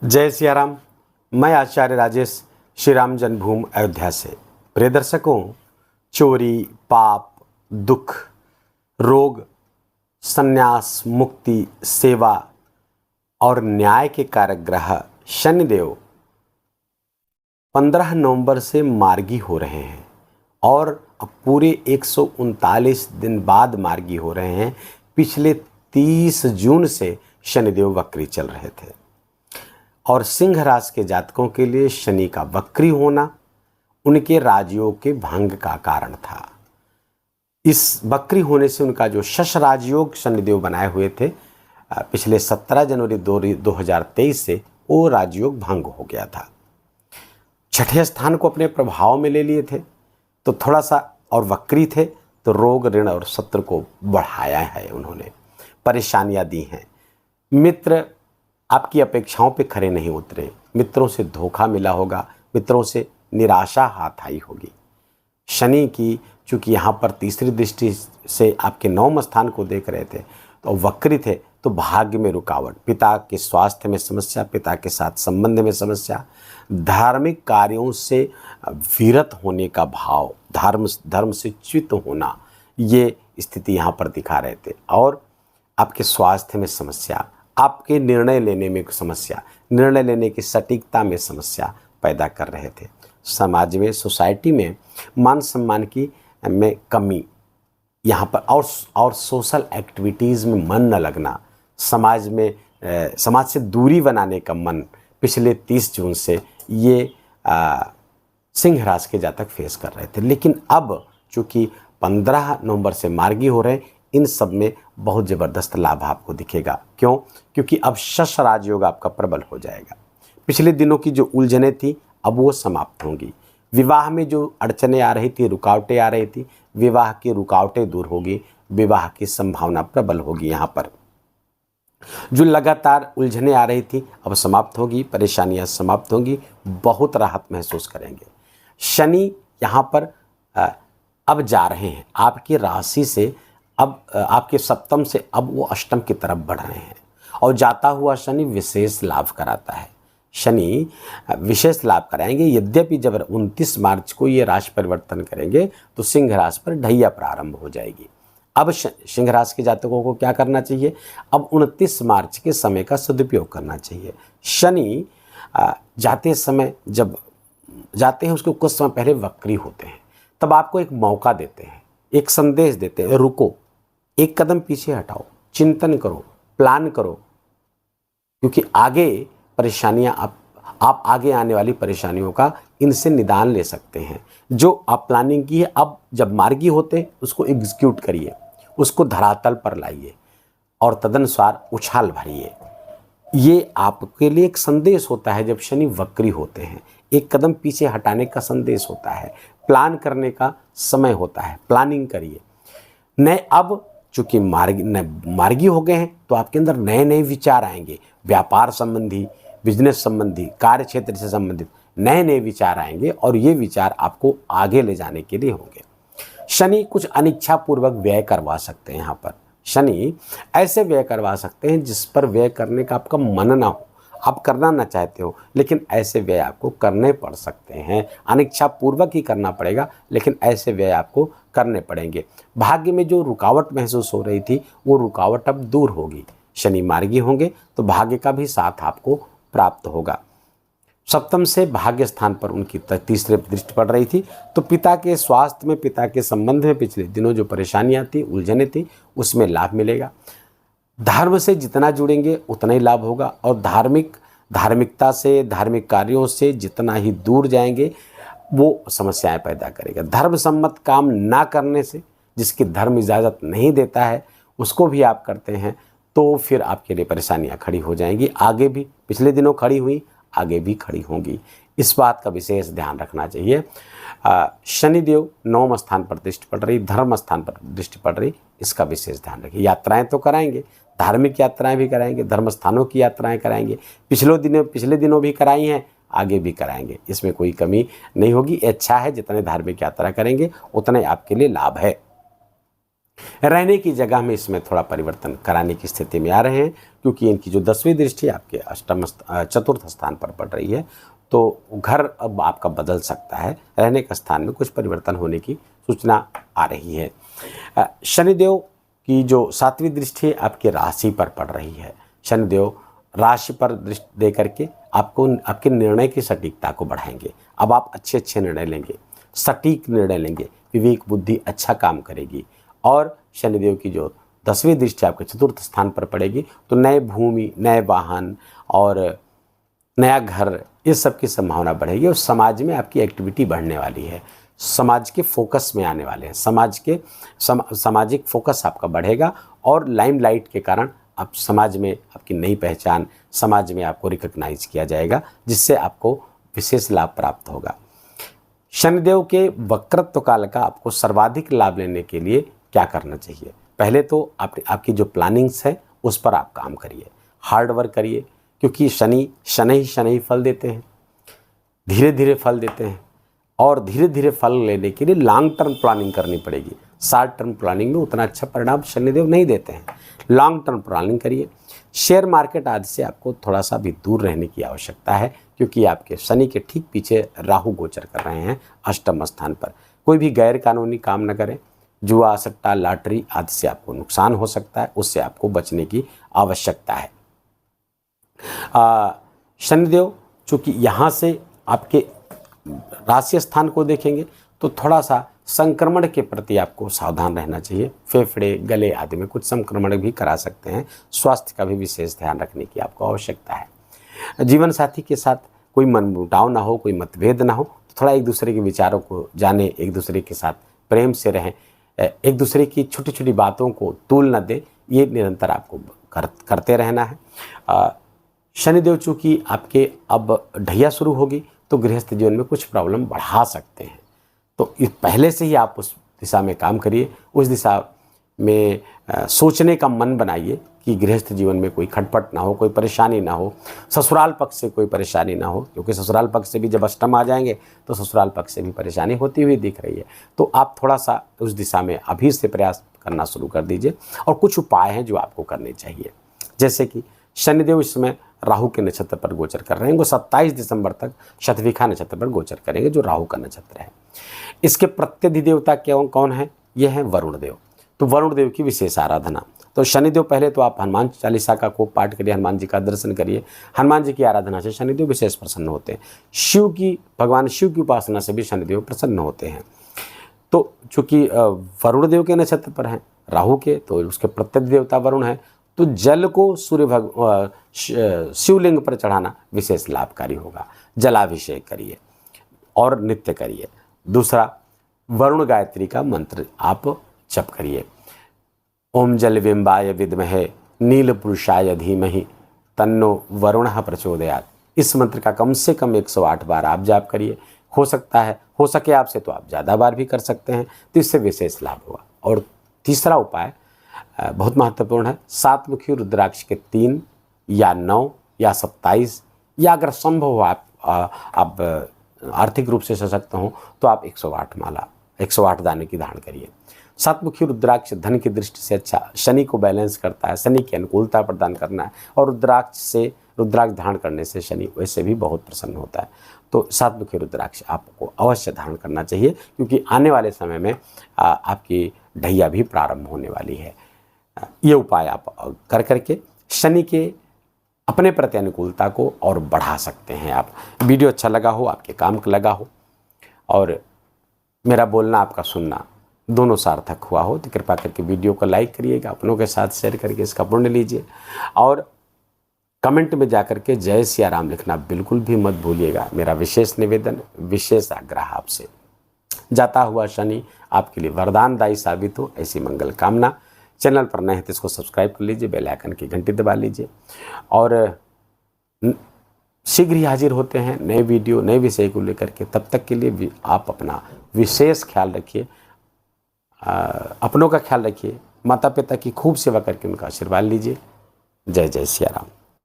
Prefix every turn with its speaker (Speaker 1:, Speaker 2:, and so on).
Speaker 1: जय सिया राम। मैं आचार्य राजेश श्री राम जन्मभूमि अयोध्या से। प्रिय दर्शकों, चोरी, पाप, दुख, रोग, संन्यास, मुक्ति, सेवा और न्याय के कारक ग्रह शनिदेव 15 नवंबर से मार्गी हो रहे हैं और अब पूरे 139 दिन बाद मार्गी हो रहे हैं। पिछले 30 जून से शनिदेव वक्री चल रहे थे और सिंह राशि के जातकों के लिए शनि का वक्री होना उनके राजयोग के भंग का कारण था। इस वक्री होने से उनका जो शश राजयोग शनिदेव बनाए हुए थे पिछले 17 जनवरी 2023 से वो राजयोग भंग हो गया था। छठे स्थान को अपने प्रभाव में ले लिए थे तो थोड़ा सा और वक्री थे तो रोग, ऋण और शत्रु को बढ़ाया है, उन्होंने परेशानियां दी हैं। मित्र आपकी अपेक्षाओं पे खरे नहीं उतरे, मित्रों से धोखा मिला होगा, मित्रों से निराशा हाथ आई होगी। शनि की चूंकि यहाँ पर तीसरी दृष्टि से आपके 9वें स्थान को देख रहे थे तो वक्री थे तो भाग्य में रुकावट, पिता के स्वास्थ्य में समस्या, पिता के साथ संबंध में समस्या, धार्मिक कार्यों से विरत होने का भाव, धर्म से च्युत होना, ये स्थिति यहाँ पर दिखा रहे थे। और आपके स्वास्थ्य में समस्या, आपके निर्णय लेने में समस्या, निर्णय लेने की सटीकता में समस्या पैदा कर रहे थे। समाज में, सोसाइटी में मान सम्मान की में कमी यहाँ पर और सोशल एक्टिविटीज़ में मन न लगना, समाज में समाज से दूरी बनाने का मन पिछले 30 जून से ये सिंह राशि के जातक फेस कर रहे थे। लेकिन अब चूँकि 15 नवंबर से मार्गी हो रहे, इन सब में बहुत ज़बरदस्त लाभ आपको दिखेगा। क्यों? क्योंकि अब शश राजयोग आपका प्रबल हो जाएगा। पिछले दिनों की जो उलझनें थी अब वो समाप्त होंगी। विवाह में जो अड़चनें आ रही थी, रुकावटें आ रही थी, विवाह की रुकावटें दूर होगी, विवाह की संभावना प्रबल होगी। यहाँ पर जो लगातार उलझनें आ रही थी अब समाप्त होगी, परेशानियाँ समाप्त होंगी, बहुत राहत महसूस करेंगे। शनि यहाँ पर अब जा रहे हैं आपकी राशि से, अब आपके सप्तम से अब वो अष्टम की तरफ बढ़ रहे हैं और जाता हुआ शनि विशेष लाभ कराता है। शनि विशेष लाभ कराएंगे। यद्यपि जब 29 मार्च को ये राशि परिवर्तन करेंगे तो सिंह राशि पर ढैया प्रारंभ हो जाएगी। अब सिंह राशि के जातकों को क्या करना चाहिए? अब 29 मार्च के समय का सदुपयोग करना चाहिए। शनि जाते समय जब जाते हैं उसके कुछ समय पहले वक्री होते हैं, तब आपको एक मौका देते हैं, एक संदेश देते हैं, रुको, एक कदम पीछे हटाओ, चिंतन करो, प्लान करो, क्योंकि आगे परेशानियां आप आगे आने वाली परेशानियों का इनसे निदान ले सकते हैं। जो आप प्लानिंग की है अब जब मार्गी होते उसको एग्जीक्यूट करिए, उसको धरातल पर लाइए और तदनुसार उछाल भरिए। ये आपके लिए एक संदेश होता है। जब शनि वक्री होते हैं एक कदम पीछे हटाने का संदेश होता है, प्लान करने का समय होता है, प्लानिंग करिए। नए अब चूँकि मार्गी हो गए हैं तो आपके अंदर नए नए विचार आएंगे, व्यापार संबंधी, बिजनेस संबंधी, कार्य क्षेत्र से संबंधित नए नए विचार आएंगे और ये विचार आपको आगे ले जाने के लिए होंगे। शनि कुछ अनिच्छापूर्वक व्यय करवा सकते हैं। यहाँ पर शनि ऐसे व्यय करवा सकते हैं जिस पर व्यय करने का आपका मन ना हो, आप करना ना चाहते हो, लेकिन ऐसे व्यय आपको करने पड़ सकते हैं। अनिच्छापूर्वक ही करना पड़ेगा, लेकिन ऐसे व्यय आपको करने पड़ेंगे। भाग्य में जो रुकावट महसूस हो रही थी वो रुकावट अब दूर होगी। शनि मार्गी होंगे तो भाग्य का भी साथ आपको प्राप्त होगा। सप्तम से भाग्य स्थान पर उनकी तीसरी दृष्टि पड़ रही थी तो पिता के स्वास्थ्य में, पिता के संबंध में पिछले दिनों जो परेशानियां थी, उलझनें थी, उसमें लाभ मिलेगा। धर्म से जितना जुड़ेंगे उतना ही लाभ होगा और धार्मिकता से, धार्मिक कार्यों से जितना ही दूर जाएंगे वो समस्याएं पैदा करेगा। धर्म सम्मत काम ना करने से, जिसकी धर्म इजाज़त नहीं देता है उसको भी आप करते हैं तो फिर आपके लिए परेशानियां खड़ी हो जाएंगी। आगे भी पिछले दिनों खड़ी हुई, आगे भी खड़ी होंगी। इस बात का विशेष ध्यान रखना चाहिए। शनिदेव 9वें स्थान पर दृष्टि पड़ रही, धर्म स्थान पर दृष्टि पड़ रही, इसका विशेष ध्यान रखिए। यात्राएं तो कराएंगे, धार्मिक यात्राएं भी कराएंगे, धर्म स्थानों की यात्राएं कराएंगे, पिछले दिनों भी कराई हैं, आगे भी कराएंगे, इसमें कोई कमी नहीं होगी। अच्छा है, जितने धार्मिक यात्रा करेंगे उतने आपके लिए लाभ है। रहने की जगह में इसमें थोड़ा परिवर्तन कराने की स्थिति में आ रहे हैं, क्योंकि इनकी जो 10वीं दृष्टि आपके चतुर्थ स्थान पर पड़ रही है, तो घर अब आपका बदल सकता है। रहने के स्थान में कुछ परिवर्तन होने की सूचना आ रही है। शनिदेव की जो 7वीं दृष्टि आपके राशि पर पड़ रही है। शनिदेव राशि पर दृष्टि दे करके आपको आपके निर्णय की सटीकता को बढ़ाएंगे। अब आप अच्छे निर्णय लेंगे, सटीक निर्णय लेंगे, विवेक बुद्धि अच्छा काम करेगी। और शनिदेव की जो 10वीं दृष्टि आपके चतुर्थ स्थान पर पड़ेगी, तो नए भूमि, नए वाहन और नया घर, इस सब की संभावना बढ़ेगी और समाज में आपकी एक्टिविटी बढ़ने वाली है। समाज के फोकस में आने वाले हैं, सामाजिक फोकस आपका बढ़ेगा और लाइमलाइट के कारण आप समाज में आपकी नई पहचान, समाज में आपको रिकॉग्नाइज किया जाएगा, जिससे आपको विशेष लाभ प्राप्त होगा। शनिदेव के वक्रत्व काल का आपको सर्वाधिक लाभ लेने के लिए क्या करना चाहिए? पहले तो आपकी जो प्लानिंग्स है उस पर आप काम करिए, हार्ड वर्क करिए, क्योंकि शनि फल देते हैं, धीरे धीरे फल देते हैं और धीरे धीरे फल लेने के लिए लॉन्ग टर्म प्लानिंग करनी पड़ेगी। शॉर्ट टर्म प्लानिंग में उतना अच्छा परिणाम शनिदेव नहीं देते हैं। लॉन्ग टर्म प्लानिंग करिए। शेयर मार्केट आदि से आपको थोड़ा सा भी दूर रहने की आवश्यकता है, क्योंकि आपके शनि के ठीक पीछे राहु गोचर कर रहे हैं अष्टम स्थान पर। कोई भी गैर कानूनी काम न करें। जुआ, सट्टा, लॉटरी आदि से आपको नुकसान हो सकता है, उससे आपको बचने की आवश्यकता है। शनिदेव चूँकि यहाँ से आपके राशि स्थान को देखेंगे तो थोड़ा सा संक्रमण के प्रति आपको सावधान रहना चाहिए। फेफड़े, गले आदि में कुछ संक्रमण भी करा सकते हैं। स्वास्थ्य का भी विशेष ध्यान रखने की आपको आवश्यकता है। जीवन साथी के साथ कोई मनमुटाव ना हो, कोई मतभेद ना हो, तो थोड़ा एक दूसरे के विचारों को जाने, एक दूसरे के साथ प्रेम से रहें, एक दूसरे की छोटी छोटी बातों को तूल न दें, ये निरंतर आपको करते रहना है। शनिदेव चूँकि आपके अब ढैया शुरू होगी तो गृहस्थ जीवन में कुछ प्रॉब्लम बढ़ा सकते हैं, तो इस पहले से ही आप उस दिशा में काम करिए, उस दिशा में सोचने का मन बनाइए कि गृहस्थ जीवन में कोई खटपट ना हो, कोई परेशानी ना हो, ससुराल पक्ष से कोई परेशानी ना हो, क्योंकि ससुराल पक्ष से भी जब अष्टम आ जाएंगे तो ससुराल पक्ष से भी परेशानी होती हुई दिख रही है। तो आप थोड़ा सा उस दिशा में अभी से प्रयास करना शुरू कर दीजिए। और कुछ उपाय हैं जो आपको करने चाहिए, जैसे कि शनिदेव इस समय राहु के नक्षत्र पर गोचर कर रहे हैं। वो 27 दिसंबर तक शतभिखा नक्षत्र पर गोचर करेंगे, जो राहु का नक्षत्र है। इसके प्रत्यधिदेवता कौन है? ये है वरुण देव। तो वरुण देव की विशेष आराधना। तो शनिदेव पहले तो आप हनुमान चालीसा का खूब पाठ करिए, हनुमान जी का दर्शन करिए। हनुमान जी की आराधना से शनिदेव विशेष प्रसन्न होते हैं। भगवान शिव की उपासना से भी शनिदेव प्रसन्न होते हैं। तो चूँकि वरुण देव के नक्षत्र पर हैं राहु के, तो उसके प्रत्यधिदेवता वरुण है, तो जल को शिवलिंग पर चढ़ाना विशेष लाभकारी होगा। जलाभिषेक करिए और नित्य करिए। दूसरा, वरुण गायत्री का मंत्र आप जप करिए। ओम जल बिंबाय विद्महे नील पुरुषाय धीमहि तन्नो वरुणः प्रचोदयात्। इस मंत्र का कम से कम 108 बार आप जाप करिए। हो सके आपसे तो आप ज़्यादा बार भी कर सकते हैं, तो इससे विशेष लाभ होगा। और तीसरा उपाय बहुत महत्वपूर्ण है। 7 मुखी रुद्राक्ष के 3 या 9 या 27, या अगर संभव हो आप आर्थिक रूप से सशक्त हों तो आप 108 दाने की धारण करिए। 7 मुखी रुद्राक्ष धन की दृष्टि से अच्छा, शनि को बैलेंस करता है, शनि की अनुकूलता प्रदान करना है, और रुद्राक्ष धारण करने से शनि वैसे भी बहुत प्रसन्न होता है। तो 7 मुखी रुद्राक्ष आपको अवश्य धारण करना चाहिए, क्योंकि आने वाले समय में आपकी ढैया भी प्रारंभ होने वाली है। ये उपाय आप कर करके शनि के अपने प्रति अनुकूलता को और बढ़ा सकते हैं आप। वीडियो अच्छा लगा हो, आपके काम का लगा हो, और मेरा बोलना आपका सुनना दोनों सार्थक हुआ हो, तो कृपा करके वीडियो को लाइक करिएगा, अपनों के साथ शेयर करके इसका पुण्य लीजिए। और कमेंट में जाकर के जय सिया राम लिखना बिल्कुल भी मत भूलिएगा। मेरा विशेष निवेदन, विशेष आग्रह आपसे। जाता हुआ शनि आपके लिए वरदानदायी साबित हो, ऐसी मंगल कामना। चैनल पर नए हैं तो इसको सब्सक्राइब कर लीजिए, बेल आइकन की घंटी दबा लीजिए। और शीघ्र ही हाजिर होते हैं नए वीडियो, नए विषय को लेकर के। तब तक के लिए आप अपना विशेष ख्याल रखिए, अपनों का ख्याल रखिए, माता पिता की खूब सेवा करके उनका आशीर्वाद लीजिए। जय जय सिया राम।